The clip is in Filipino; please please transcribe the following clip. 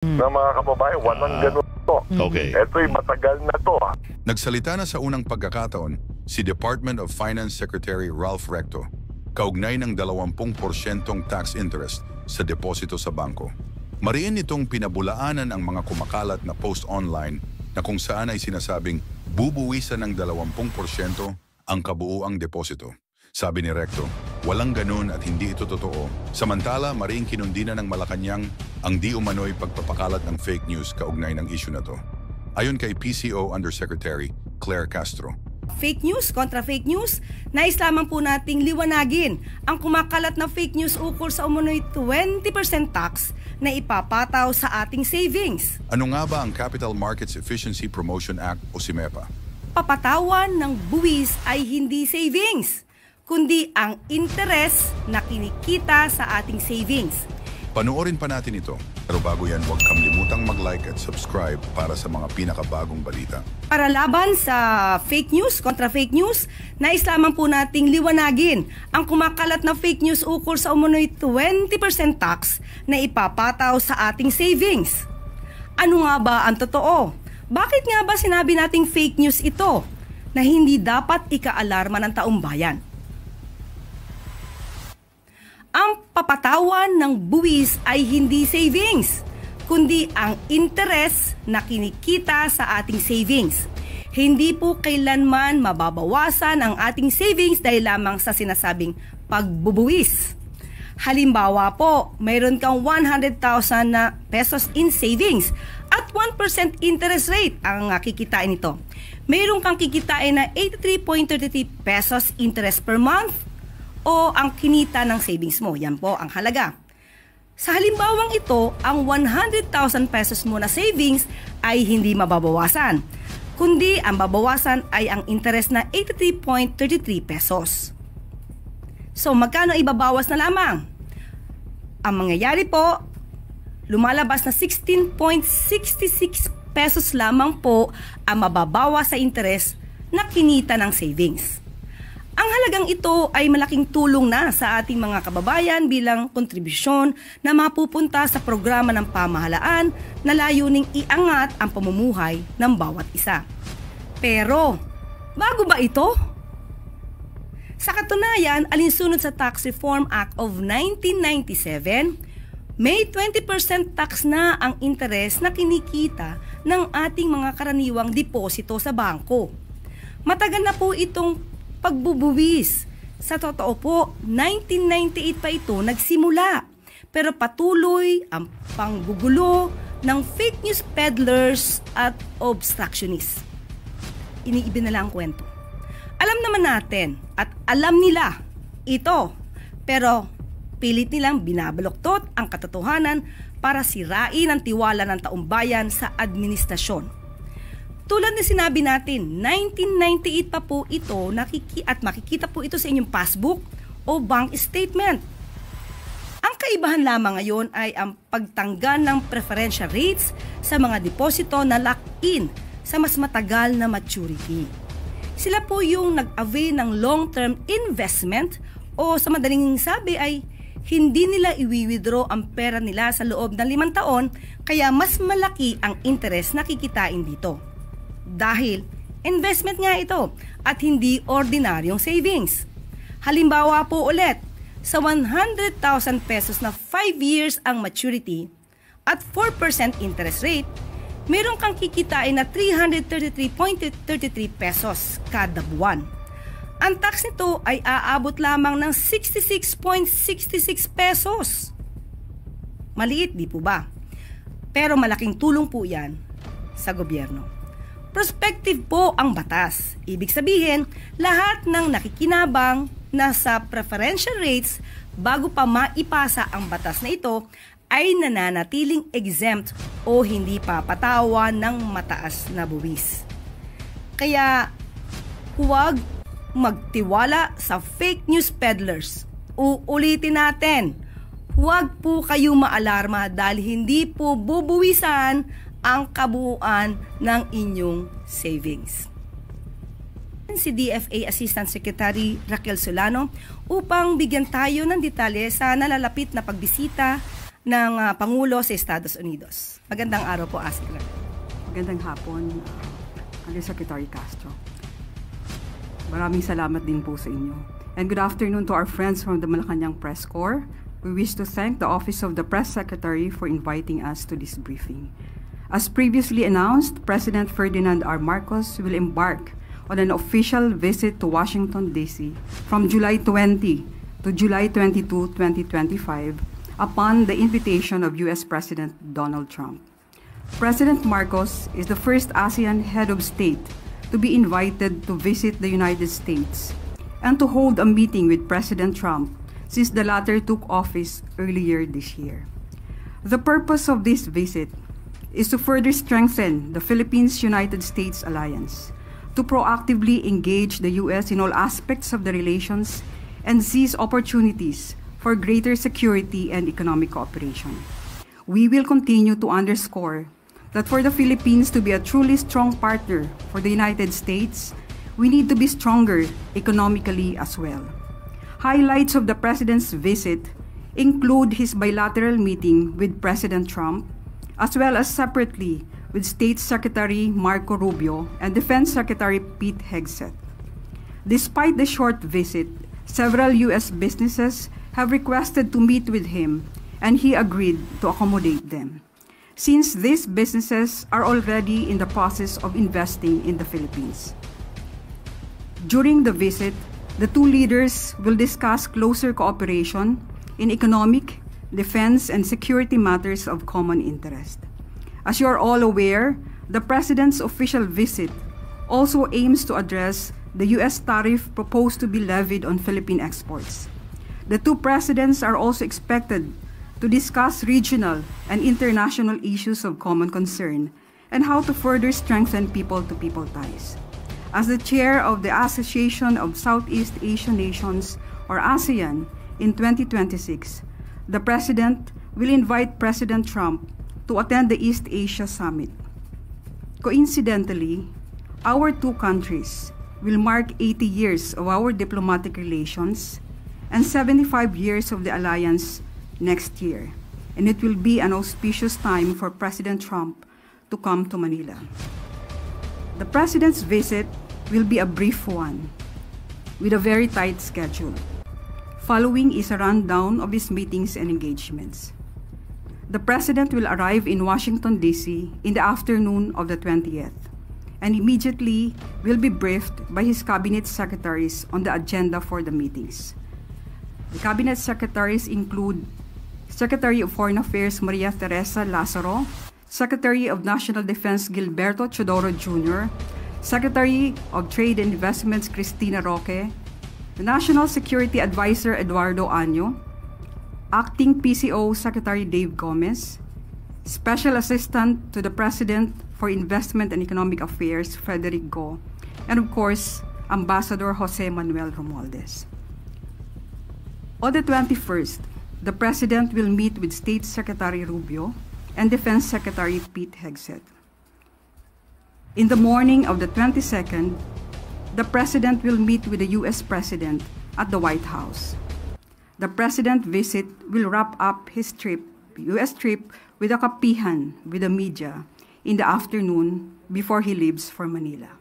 na mga kababayan, walang ganun to. Okay. Ito'y matagal na to. Nagsalita na sa unang pagkakataon si Department of Finance Secretary Ralph Recto kaugnay ng 20% tax interest sa deposito sa bangko. Mariin nitong pinabulaanan ang mga kumakalat na post online na kung saan ay sinasabing bubuwisan ng 20% ang kabuuang deposito. Sabi ni Recto, walang ganun at hindi ito totoo. Samantala, mariing kinundina ng Malacanang ang di umano'y pagpapakalat ng fake news kaugnay ng issue na to. Ayon kay PCO Undersecretary Claire Castro, fake news kontra fake news, nais lamang po nating liwanagin ang kumakalat na fake news ukol sa umano'y 20% tax na ipapataw sa ating savings. ano nga ba ang Capital Markets Efficiency Promotion Act o CMEPA? Papatawan ng buwis ay hindi savings, kundi ang interes na kinikita sa ating savings. Panoorin pa natin ito. Pero bago yan, huwag kamlimutang mag-like at subscribe para sa mga pinakabagong balita. Para laban sa fake news kontra fake news, nais lamang po nating liwanagin ang kumakalat na fake news ukol sa umano'y 20% tax na ipapataw sa ating savings. Ano nga ba ang totoo? Bakit nga ba sinabi nating fake news ito na hindi dapat ikaalarma ng taong bayan? Ang papatawan ng buwis ay hindi savings, kundi ang interes na kinikita sa ating savings. Hindi po kailanman mababawasan ang ating savings dahil lamang sa sinasabing pagbubuwis. Halimbawa po, mayroon kang 100,000 na pesos in savings at 1% interest rate ang kikitain nito. Mayroon kang kikitain na 83.33 pesos interest per month o ang kinita ng savings mo. Yan po ang halaga. Sa halimbawang ito, ang 100,000 pesos mo na savings ay hindi mababawasan, kundi ang babawasan ay ang interest na 83.33 pesos. So magkano ibabawas na lamang? Ang mangyayari po, lumalabas na 16.66 pesos lamang po ang mababawas sa interest na kinita ng savings. Ang halagang ito ay malaking tulong na sa ating mga kababayan bilang kontribusyon na mapupunta sa programa ng pamahalaan na layuning iangat ang pamumuhay ng bawat isa. Pero, bago ba ito? Sa katunayan, alinsunod sa Tax Reform Act of 1997, may 20% tax na ang interes na kinikita ng ating mga karaniwang deposito sa bangko. Matagal na po itong pagbubuwis. Sa totoo po, 1998 pa ito nagsimula. Pero patuloy ang panggugulo ng fake news peddlers at obstructionists. Iniiba na lang ang kwento. Alam naman natin at alam nila ito, pero pilit nilang binabaluktot ang katotohanan para sirain ang tiwala ng taong bayan sa administrasyon. Tulad na sinabi natin, 1998 pa po ito at makikita po ito sa inyong passbook o bank statement. Ang kaibahan lamang ngayon ay ang pagtanggal ng preferential rates sa mga deposito na lock-in sa mas matagal na maturity. Sila po yung nag-avail ng long-term investment o sa madaling sabi ay hindi nila i-withdraw ang pera nila sa loob ng 5 taon kaya mas malaki ang interest na kikitain dito. Dahil investment nga ito at hindi ordinaryong savings. Halimbawa po ulit, sa 100,000 pesos na 5 years ang maturity at 4% interest rate, meron kang kikitain na 333.33 pesos kada buwan. Ang tax nito ay aabot lamang ng 66.66 pesos. Maliit, di po ba? Pero malaking tulong po yan sa gobyerno. Prospective po ang batas. Ibig sabihin, lahat ng nakikinabang na sa preferential rates bago pa maipasa ang batas na ito ay nananatiling exempt o hindi papatawan ng mataas na buwis. Kaya huwag magtiwala sa fake news peddlers. Uulitin natin, huwag po kayo maalarma dahil hindi po bubuwisan ang kabuuan ng inyong savings. Si DFA Assistant Secretary Raquel Solano upang bigyan tayo ng detalye sa nalalapit na pagbisita ng Pangulo sa Estados Unidos. Magandang araw po, Asikla. Magandang hapon, Undersecretary Castro. Maraming salamat din po sa inyo. And good afternoon to our friends from the Malacanang Press Corps. We wish to thank the Office of the Press Secretary for inviting us to this briefing. As previously announced, President Ferdinand R. Marcos will embark on an official visit to Washington, D.C. from July 20 to July 22, 2025, upon the invitation of U.S. President Donald Trump. President Marcos is the first ASEAN head of state to be invited to visit the United States and to hold a meeting with President Trump since the latter took office earlier this year. The purpose of this visit is to further strengthen the Philippines-United States alliance, to proactively engage the U.S. in all aspects of the relations and seize opportunities for greater security and economic cooperation. We will continue to underscore that for the Philippines to be a truly strong partner for the United States, we need to be stronger economically as well. Highlights of the President's visit include his bilateral meeting with President Trump, as well as separately with State Secretary Marco Rubio and Defense Secretary Pete Hegseth. Despite the short visit, several U.S. businesses have requested to meet with him, and he agreed to accommodate them, since these businesses are already in the process of investing in the Philippines. During the visit, the two leaders will discuss closer cooperation in economic, defense, and security matters of common interest. As you are all aware, the President's official visit also aims to address the U.S. tariff proposed to be levied on Philippine exports. The two presidents are also expected to discuss regional and international issues of common concern and how to further strengthen people-to-people ties. As the chair of the Association of Southeast Asian Nations, or ASEAN, in 2026, the President will invite President Trump to attend the East Asia Summit. Coincidentally, our two countries will mark 80 years of our diplomatic relations and 75 years of the alliance next year, and it will be an auspicious time for President Trump to come to Manila. The President's visit will be a brief one, with a very tight schedule. Following is a rundown of his meetings and engagements. The President will arrive in Washington, D.C. in the afternoon of the 20th, and immediately will be briefed by his Cabinet Secretaries on the agenda for the meetings. The Cabinet Secretaries include Secretary of Foreign Affairs Maria Teresa Lazaro, Secretary of National Defense Gilberto Chodoro Jr., Secretary of Trade and Investments Cristina Roque, the National Security Advisor Eduardo Año, Acting PCO Secretary Dave Gomez, Special Assistant to the President for Investment and Economic Affairs Frederick Go, and of course, Ambassador Jose Manuel Romualdez. On the 21st, the President will meet with State Secretary Rubio and Defense Secretary Pete Hegseth. In the morning of the 22nd, the President will meet with the U.S. President at the White House. The President's visit will wrap up his U.S. trip with a kapihan with the media in the afternoon before he leaves for Manila.